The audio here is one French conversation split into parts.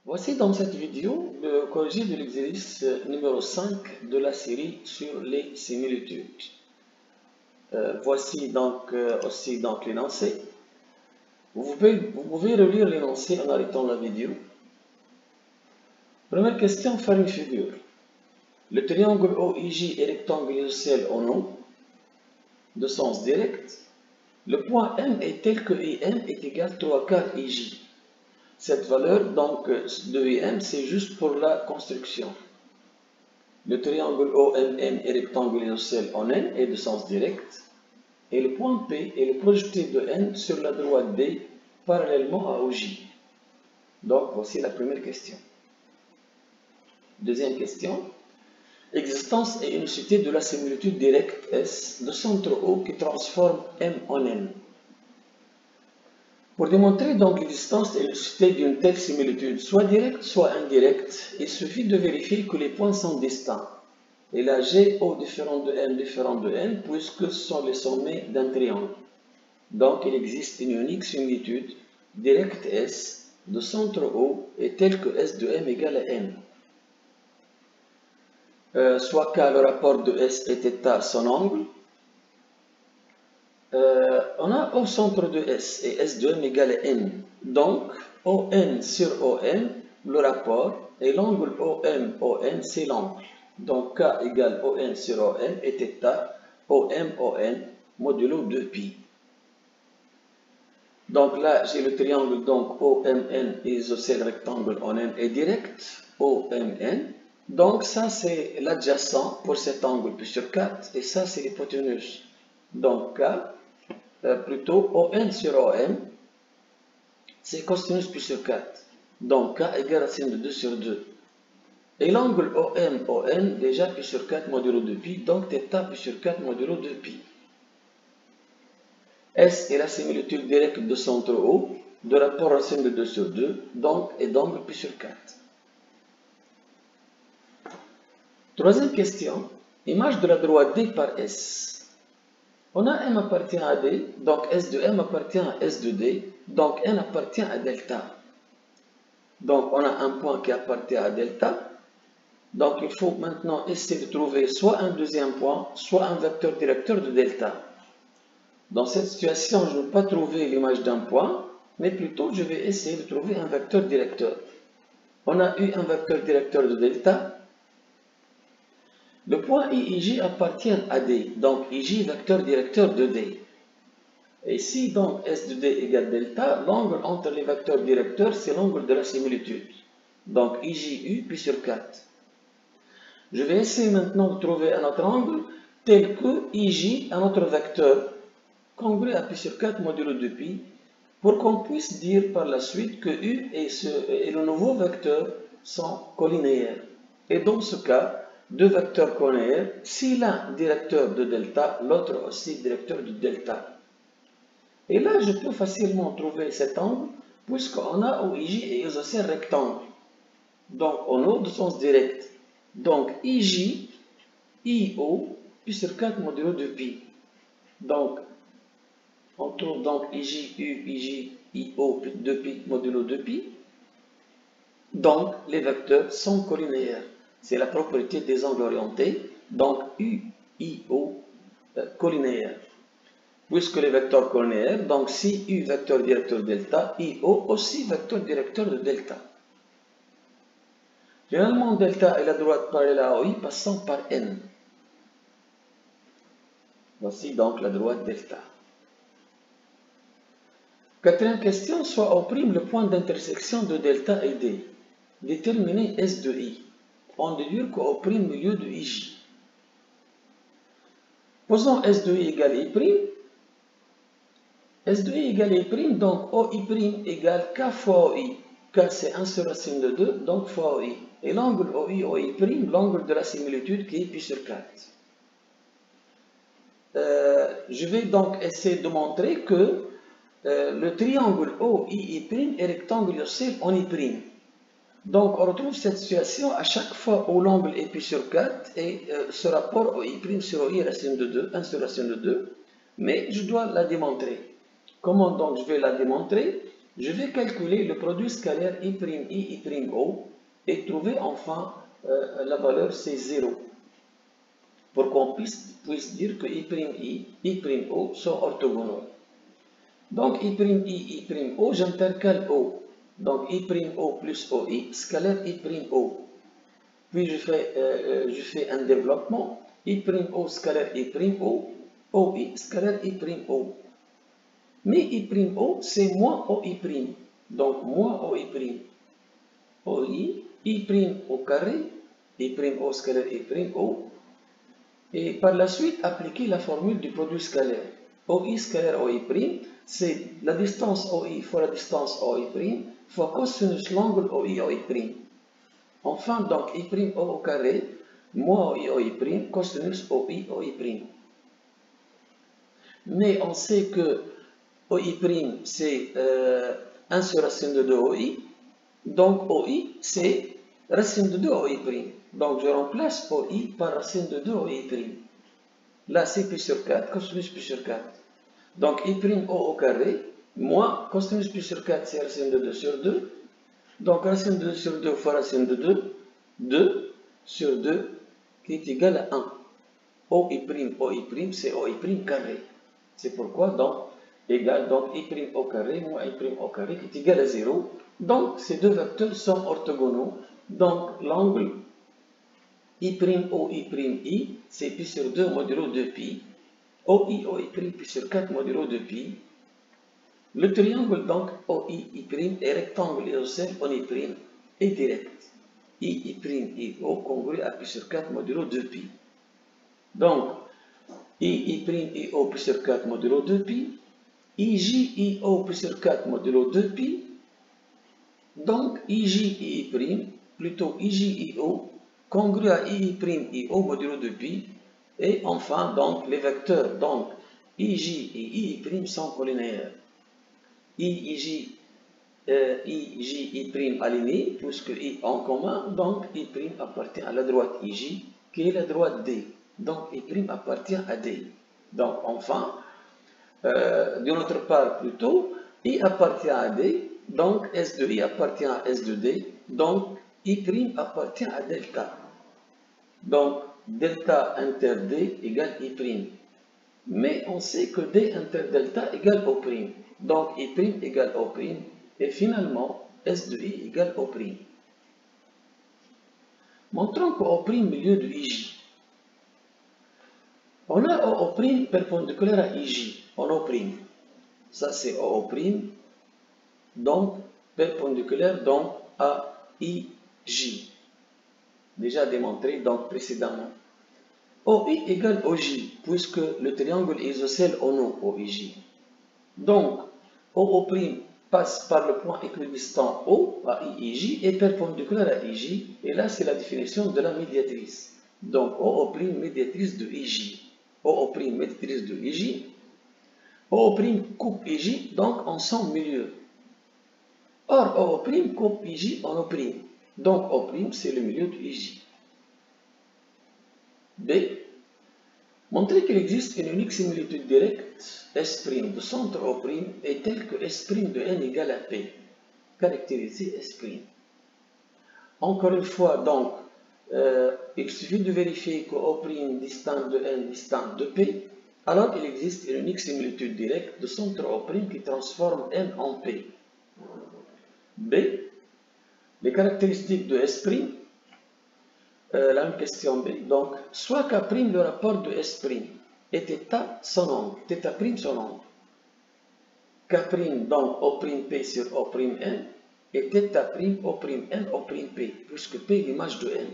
Voici dans cette vidéo le corrigé de l'exercice numéro 5 de la série sur les similitudes. Voici donc aussi l'énoncé. Vous pouvez relire l'énoncé en arrêtant la vidéo. Première question, faire une figure. Le triangle OIJ est rectangle isocèle en O, de sens direct. Le point M est tel que IM est égal à 3 quarts IJ. Cette valeur donc de IM, c'est juste pour la construction. Le triangle OMN est rectangle isocèle en N et de sens direct. Et le point P est le projeté de N sur la droite D parallèlement à OJ. Donc voici la première question. Deuxième question. Existence et unicité de la similitude directe S de centre O qui transforme M en N. Pour démontrer donc l'existence et l'unicité d'une telle similitude, soit directe, soit indirecte, il suffit de vérifier que les points sont distincts. Et la GO différent de N, puisque ce sont les sommets d'un triangle. Donc il existe une unique similitude directe S de centre O est telle que S de M égale à N. Soit K, le rapport de S et θ son angle. On a au centre de S et S de M égale à N. Donc, ON sur ON, le rapport, et l'angle ON, c'est l'angle. Donc, K égale ON sur ON et θ, ON, modulo 2π. Donc là, j'ai le triangle donc OMN isocèle rectangle en N est direct, OMN. Donc ça, c'est l'adjacent pour cet angle pi sur 4, et ça, c'est l'hypoténuse. Donc K, plutôt ON sur OM, c'est cosinus pi sur 4. Donc K égale racine de 2 sur 2. Et l'angle ON, déjà pi sur 4 modulo 2π, donc θ pi sur 4 modulo 2π. S est la similitude directe de centre O, de rapport racine de 2 sur 2, donc et d'angle pi sur 4. Troisième question, image de la droite D par S. On a M appartient à D, donc S de M appartient à S de D, donc N appartient à delta. Donc on a un point qui appartient à delta, donc il faut maintenant essayer de trouver soit un deuxième point, soit un vecteur directeur de delta. Dans cette situation, je ne vais pas trouver l'image d'un point, mais plutôt je vais essayer de trouver un vecteur directeur. On a eu un vecteur directeur de delta. Le point IJ appartient à D, donc IJ vecteur directeur de D. Et si donc S de D égale delta, l'angle entre les vecteurs directeurs, c'est l'angle de la similitude. Donc IJU pi sur 4. Je vais essayer maintenant de trouver un autre angle tel que IJ, un autre vecteur, congrue à pi sur 4 modulo 2π, pour qu'on puisse dire par la suite que U et le nouveau vecteur sont collinéaires. Et dans ce cas, deux vecteurs collinéaires, si l'un directeur de delta, l'autre aussi directeur de delta. Et là, je peux facilement trouver cet angle, puisqu'on a OIJ et isocèle rectangle. Donc, on a de sens direct. Donc, IJ, IO, pi sur 4 modulo 2π. Donc, on trouve donc IJU, IO, 2π modulo 2π. Donc, les vecteurs sont collinéaires. C'est la propriété des angles orientés. Donc, U, IO, collinéaire. Puisque les vecteurs collinéaires, donc si U vecteur directeur de delta, IO aussi vecteur directeur de delta. Finalement, delta est la droite parallèle à OI passant par N. Voici donc la droite delta. Quatrième question, soit O' le point d'intersection de delta et D. Déterminer S de I. On déduit qu'O' milieu de IJ. Posons S de I égale I'. S de I égale I', donc OI' égale K fois OI. K c'est 1 sur racine de 2, donc fois OI. Et l'angle OI', l'angle de la similitude qui est pi sur 4. Je vais donc essayer de montrer que le triangle OI' est rectangle isocèle en I'. Donc on retrouve cette situation à chaque fois où l'angle est pi sur 4 et ce rapport OI' sur OI racine de 2, 1 sur racine de 2, mais je dois la démontrer. Comment donc je vais la démontrer? je vais calculer le produit scalaire I', I', et trouver enfin la valeur c'est 0. Pour qu'on puisse dire que I', sont orthogonaux. Donc I', j'intercale O. Donc I', plus OI, scalaire I'. Puis je fais un développement, I', scalaire I', OI, scalaire I'. Mais I', c'est moins OI'. Donc moins OI'. OI, I' au carré, I', scalaire I'. Et par la suite, appliquer la formule du produit scalaire. OI scalaire OI', c'est la distance OI fois la distance OI' fois cosinus l'angle OI'. Enfin, donc I' au carré, moins OI', cosinus OI'. Mais on sait que OI' c'est 1 sur racine de 2 OI, donc OI c'est racine de 2 OI'. Donc je remplace OI par racine de 2 OI'. Là c'est pi sur 4, cosinus pi sur 4. Donc I' au carré, moins cosinus pi sur 4 c'est racine de 2 sur 2. Donc racine de 2 sur 2 fois racine de 2, 2 sur 2 qui est égal à 1. OI', c'est OI' carré. C'est pourquoi donc égal donc I' au carré moins I' au carré qui est égal à 0. Donc ces deux vecteurs sont orthogonaux. Donc l'angle I', c'est pi sur 2 modulo 2pi. OI', pi sur 4 modulo 2pi. Le triangle donc OI', est rectangle isocèle en I' est direct. I', congru à pi sur 4 modulo 2pi. Donc, I', pi sur 4 modulo 2pi. IJ, pi sur 4 modulo 2pi. Donc, IJ, plutôt IJ, congru à I', modulo 2pi. Et enfin, donc, les vecteurs, donc, IJ et I' sont collinéaires. IJ, alignés, puisque I en commun, donc I' appartient à la droite IJ, qui est la droite D. Donc I' appartient à D. Donc enfin, d'une autre part plutôt, I appartient à D, donc S de I appartient à S de D, donc I' appartient à delta. Donc delta inter D égale I'. Mais on sait que D inter delta égale O'. Donc I' égale O', et finalement S de I égale O'. Montrons que O' milieu de IJ. On a O' perpendiculaire à IJ, en O'. Ça c'est O', donc perpendiculaire donc à IJ. Déjà démontré donc précédemment. OI égale OJ, puisque le triangle est isocèle au nom OIJ. Donc, OO' passe par le point équidistant O à IJ et perpendiculaire à IJ. Et là, c'est la définition de la médiatrice. Donc, OO' médiatrice de IJ. OO' médiatrice de IJ. OO' coupe IJ, donc en son milieu. Or, OO' coupe IJ en O'. Donc, O' c'est le milieu de IJ. B. Montrer qu'il existe une unique similitude directe S' de centre O' est telle que S' de n égale à P. Caractériser S'. Encore une fois, donc, il suffit de vérifier que O' distant de n distant de P. Alors, il existe une unique similitude directe de centre O' qui transforme n en P. B. Les caractéristiques de S'. La même question B. Donc, soit K' le rapport de S' et θ son angle, θ' son angle. K' donc O'P sur O'N et θ' O'N O'P, puisque P est l'image de N.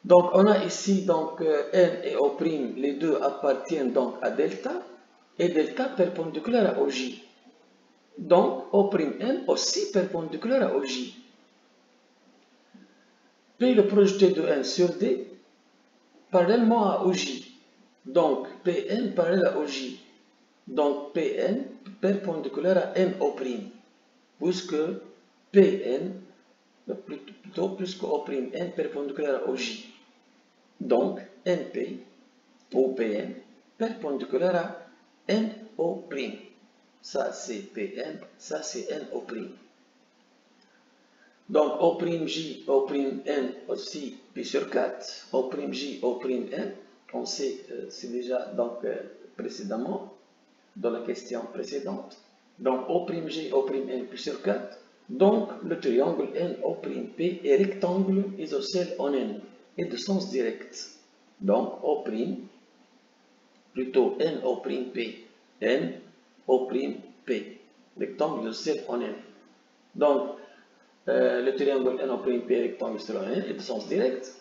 Donc, on a ici donc N et O', les deux appartiennent donc à delta, et delta perpendiculaire à OJ. Donc, O'N aussi perpendiculaire à OJ. P le projeté de N sur D parallèlement à OJ. Donc Pn parallèle à OJ. Donc Pn perpendiculaire à NO'. Puisque Pn, plutôt puisque O'N perpendiculaire à OJ. Donc NP ou Pn perpendiculaire à NO'. ça c'est Pn, ça c'est n au prime. Donc O'J, O'N aussi pi sur 4, O'J, O'N, on sait, c'est déjà donc précédemment dans la question précédente. Donc O'J, O'N pi sur 4. Donc le triangle NO'P est rectangle isocèle en N et de sens direct. Donc O', plutôt NO'P, NO'P, rectangle isocèle en N. Donc le triangle NO'P rectangle isocèle en N et de sens direct.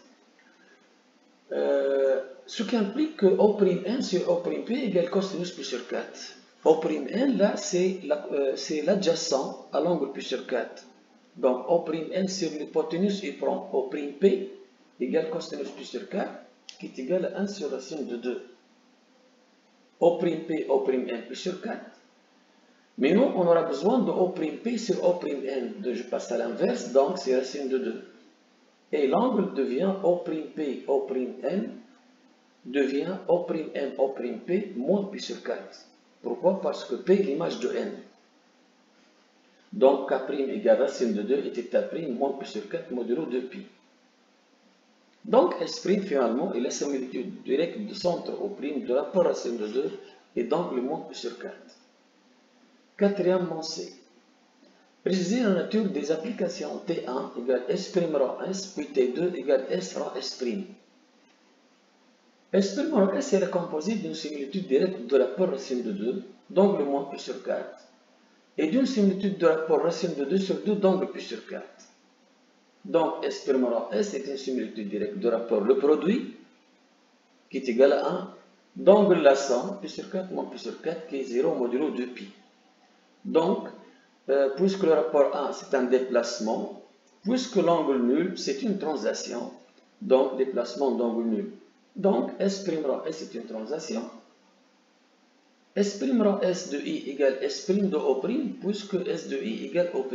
Ce qui implique que O'N sur O'P égale cosinus pi sur 4. O'N là c'est l'adjacent à l'angle pi sur 4. Donc O'N sur l'hypoténuse il prend O'P égale cosinus pi sur 4 qui est égal à 1 sur racine de 2. O'P, O'N pi sur 4. Mais nous on aura besoin de O'P sur O'N. Je passe à l'inverse, donc c'est racine de 2. Et l'angle devient O'P, O'N devient O'M, O'P moins pi sur 4. Pourquoi? Parce que P est l'image de N. Donc K' égale racine de 2 et θ' moins pi sur 4 modulo 2pi. Donc S' finalement est la similitude directe du centre au prime de rapport racine de 2 et donc le moins pi sur 4. Quatrièmement C. Préciser la nature des applications T1 égale S' rang S puis T2 égale S rang S'. S' rang S est la composite d'une similitude directe de rapport racine de 2, donc le moins pi sur 4, et d'une similitude de rapport racine de 2 sur 2, donc le pi sur 4. Donc S' rang S est une similitude directe de rapport le produit, qui est égal à 1, d'angle la somme, pi sur 4 moins pi sur 4, qui est 0 modulo 2pi. Donc, puisque le rapport 1 c'est un déplacement, puisque l'angle nul c'est une translation, donc déplacement d'angle nul. Donc S' rang S est une translation. S' rang S de I égale S' de O', puisque S de I égale O'.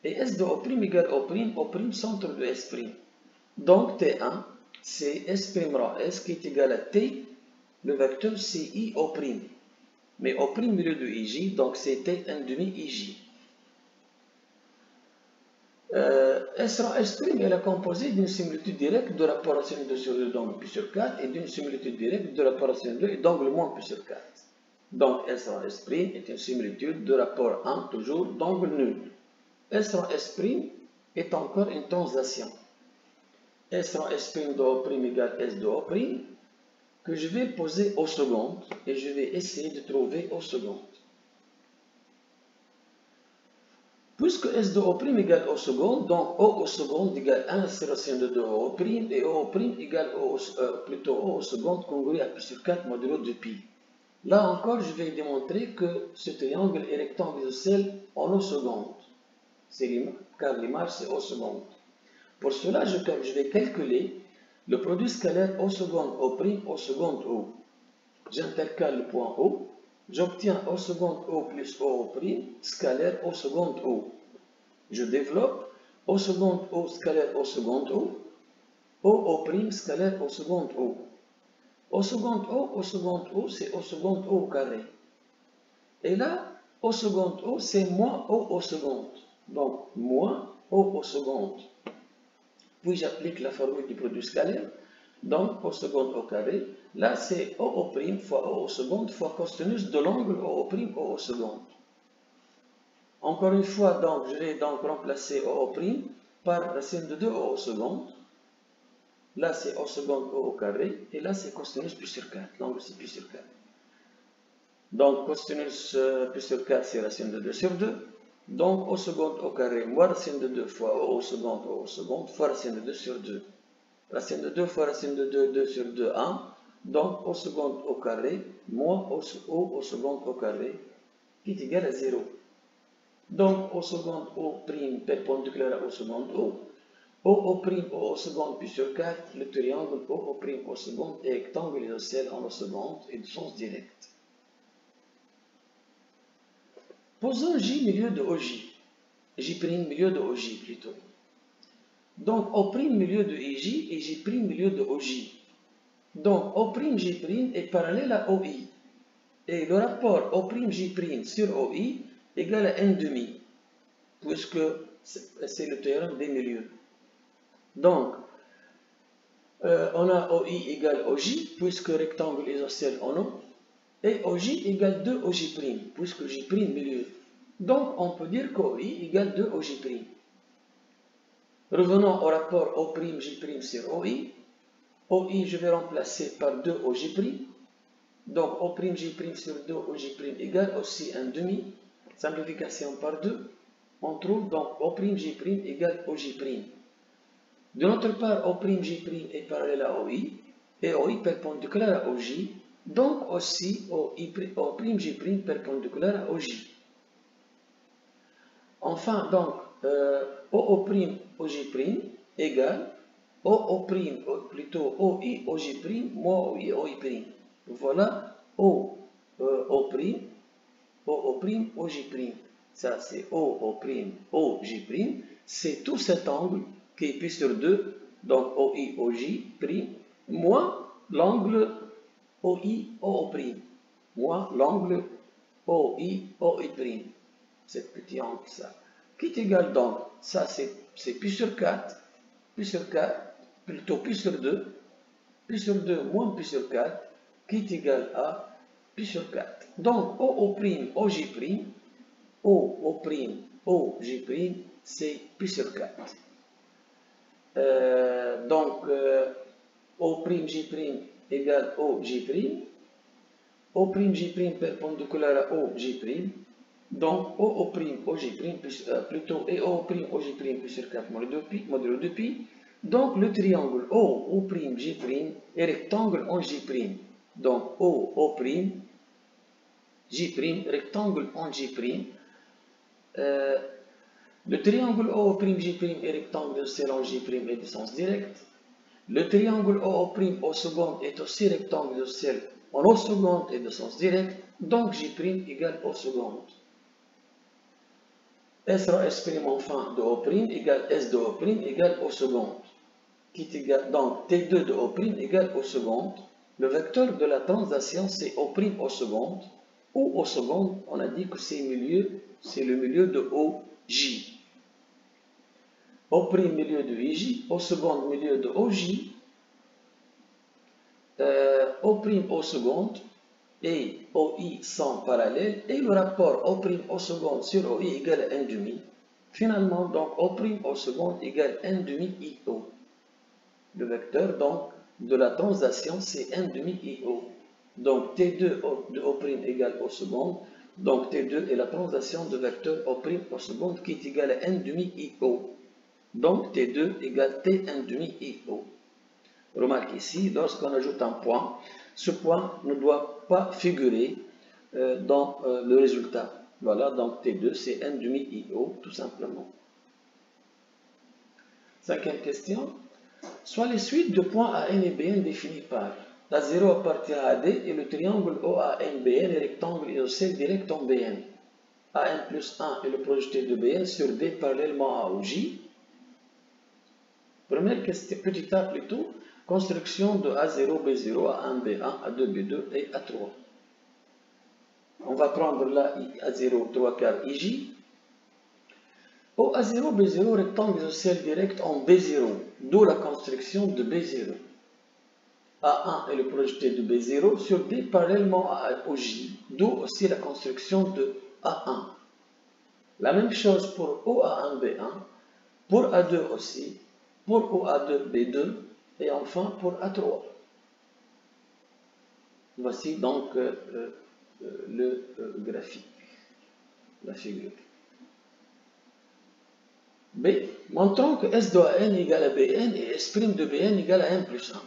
Et S de O' égale O', centre de S'. Donc T1, c'est S' rang S qui est égal à T, le vecteur CI O'. Mais O' milieu de IJ, donc c'est T1 demi IJ. S rang S' est la composée d'une similitude directe de rapport racine 2 sur 2 d'angle pi sur 4 et d'une similitude directe de rapport racine 2 et d'angle moins pi sur 4. Donc S rang S' est une similitude de rapport 1 toujours d'angle nul. S rang S' est encore une translation. S rang S' de O' égale S de O', que je vais poser au second et je vais essayer de trouver au second. Puisque S de O' égale au second, donc O au second égale 1 sur racine de 2 O' et O' égale plutôt O au second congru à pi sur 4 modulo 2pi. Là encore, je vais démontrer que ce triangle est rectangle isocèle en O second, car l'image c'est O second. Pour cela, je vais calculer le produit scalaire O second O', O second O. J'intercale le point O. J'obtiens O second O plus O', scalaire O second O. Je développe O second O scalaire O second O, O', scalaire O second O. O second O, c'est O second O au carré. Et là, O second O, c'est moins O au second. Donc, moins O au second. Puis j'applique la formule du produit scalaire. Donc, O second au carré. Là, c'est O' fois O au second fois cosinus de l'angle O', O au second. Encore une fois, donc, je vais donc remplacer O' par racine de 2 O au second. Là, c'est O second O au carré. Et là, c'est cosinus pi sur 4. L'angle, c'est pi sur 4. Donc, cosinus pi sur 4, c'est racine de 2 sur 2. Donc, O second au carré moins racine de 2 fois O au second fois racine de 2 sur 2. Racine de 2 fois racine de 2, 2 sur 2, 1. Donc, O second au carré moins O au second au carré qui est égal à 0. Donc, O second O' perpendiculaire à O second O. O' O au second pi sur 4, le triangle O' au second est rectangle isocèle en O second et de sens direct. Posons J milieu de OJ. J' milieu de OJ plutôt. Donc O' milieu de IJ et J' milieu de OJ. Donc O', J' est parallèle à OI. Et le rapport O'J' sur OI égale à n demi, puisque c'est le théorème des milieux. Donc, on a OI égale OJ, puisque rectangle isocèle en O, et OJ égale 2 OJ', puisque J' milieu. Donc, on peut dire qu'OI égale 2 OJ'. Revenons au rapport O'J' sur OI. OI, je vais remplacer par 2 OJ'. Donc, O'J' sur 2 OJ' égale aussi 1 demi. Simplification par 2. On trouve donc O'J' égale OJ'. De notre part, O'J' est parallèle à OI et OI perpendiculaire à OJ. Donc aussi O'J' perpendiculaire à OJ. Enfin, donc, O'J' égale plutôt OI OJ' moins OI OI'. Voilà O'J'. Ça c'est O'J'. C'est tout cet angle qui est pi sur 2, donc OI OJ' moins l'angle OI OO', moins l'angle OI OI'. Cet petit angle ça. Qui est égal donc, ça c'est pi sur 4, plutôt pi sur 2 moins pi sur 4, qui est égal à pi sur 4. Donc O'J', O'J', c'est pi sur 4. Donc O'J' égale OJ', O'J' perpendiculaire à OJ', donc O'J' plutôt et O'J' pi sur 4 modulo 2pi. Donc le triangle O'J' est rectangle en J'. Donc O'J', rectangle en J'. Le triangle O'J' est rectangle en J' et de sens direct. Le triangle OO' au second est aussi rectangle en O second et de sens direct. Donc J' égale O second. S rho S' enfin de O' égale S de O' égale O second. Qui est égal, donc T2 de O' égale O second. Le vecteur de la translation c'est O' au second. Ou au second, on a dit que c'est le milieu de OJ. O' milieu de IJ, au second milieu de OJ, O' au second et OI sont parallèles, et le rapport O' au second sur OI égale 1 demi. Finalement, donc O' au second égale 1 demi IO. Le vecteur donc de la translation c'est 1 demi IO. Donc T2 de O' égale au second. Donc T2 est la translation de vecteur O' au second qui est égal à 1 demi IO. Donc T2 égale T1 demi IO. Remarque ici, lorsqu'on ajoute un point, ce point ne doit pas figurer dans le résultat. Voilà, donc T2 c'est 1 demi IO tout simplement. Cinquième question. Soit les suites de points AN et BN définies par A0 appartient à AD et le triangle OANBN est rectangle isocèle direct en BN. AN plus 1 est le projeté de BN sur D parallèlement à OJ. Première question, petit a plutôt, construction de A0, B0, A1, B1, A2, B2 et A3. On va prendre là A0, 3 quarts IJ. Au A0, B0, rectangle isocèle direct en B0, d'où la construction de B0. A1 est le projeté de B0 sur D parallèlement à OJ, d'où aussi la construction de A1. La même chose pour OA1, B1, pour A2 aussi, pour OA2, B2, et enfin pour A3. Voici donc le graphique, la figure. B. Montrons que S de AN égale à BN et S' de BN égale à 1 plus 1.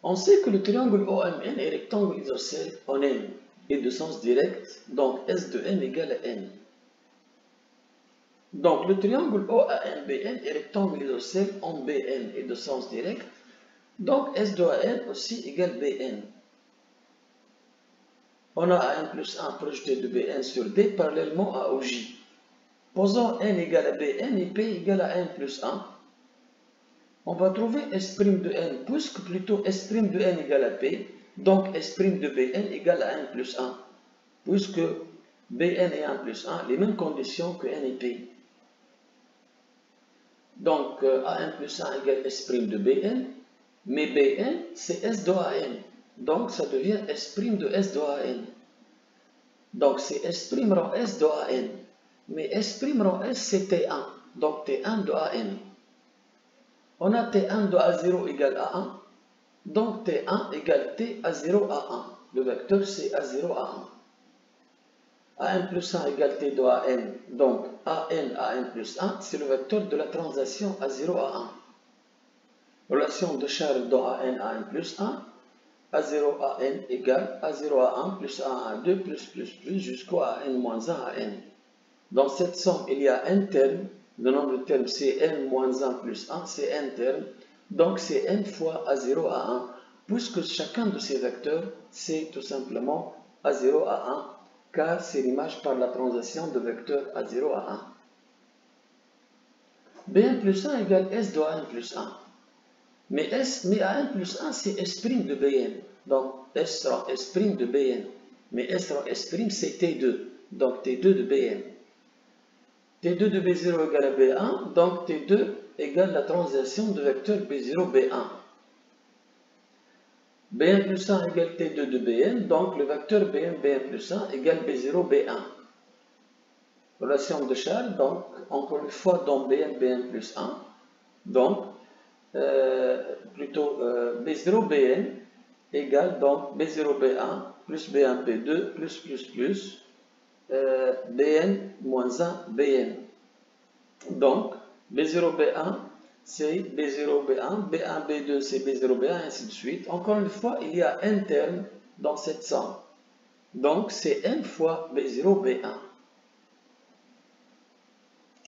On sait que le triangle OMN est rectangle isocèle en N et de sens direct, donc S de N égale à N. Donc le triangle OANBN est rectangle isocèle en BN et de sens direct, donc S de AN aussi égale BN. On a AN plus 1 projeté de BN sur D parallèlement à OJ. Posons N égale à BN et P égale à N plus 1. On va trouver S' de N, puisque plutôt S' de N égale à P, Donc S' de Bn égale à n plus 1, puisque Bn est 1 plus 1, les mêmes conditions que n et p. Donc An plus 1 égale S' de Bn, mais Bn c'est S de An, donc ça devient S' de S de An. Donc c'est S' rang S de An, mais S' rang S c'est T1, donc T1 de An. On a T1 de A0 égale à 1, donc T1 égale T A0 à 1. Le vecteur c'est A0 à 1. An plus 1 égale T de An, donc An plus 1, c'est le vecteur de la translation A0 à 1. Relation de Charles de An plus 1, A0 à n égale A0 à 1 plus A à 2 plus jusqu'au An moins 1 à n. Dans cette somme, il y a n termes. Le nombre de termes c'est n moins 1 plus 1, c'est n termes. Donc c'est n fois A0 à 1, puisque chacun de ces vecteurs c'est tout simplement A0 à 1, car c'est l'image par la translation de vecteur A0 à 1. Bn plus 1 égale S de An plus 1. Mais An plus 1 c'est S' de Bn. Donc S sera S' de Bn. Mais S sera S' c'est T2. Donc T2 de Bn. T2 de B0 égale à B1. Donc T2 égale la translation de vecteur B0 B1. Bn plus 1 égale T2 de Bn. Donc le vecteur Bn plus 1 égale B0 B1. Relation de Charles. Donc encore une fois dans Bn plus 1. Donc B0 Bn égale donc B0 B1 plus B1 P2 plus Bn moins 1 Bn. Donc B0 B1 c'est B0 B1, B1 B2 c'est B0 B1, ainsi de suite. Encore une fois, il y a n termes dans cette somme. Donc c'est n fois B0 B1.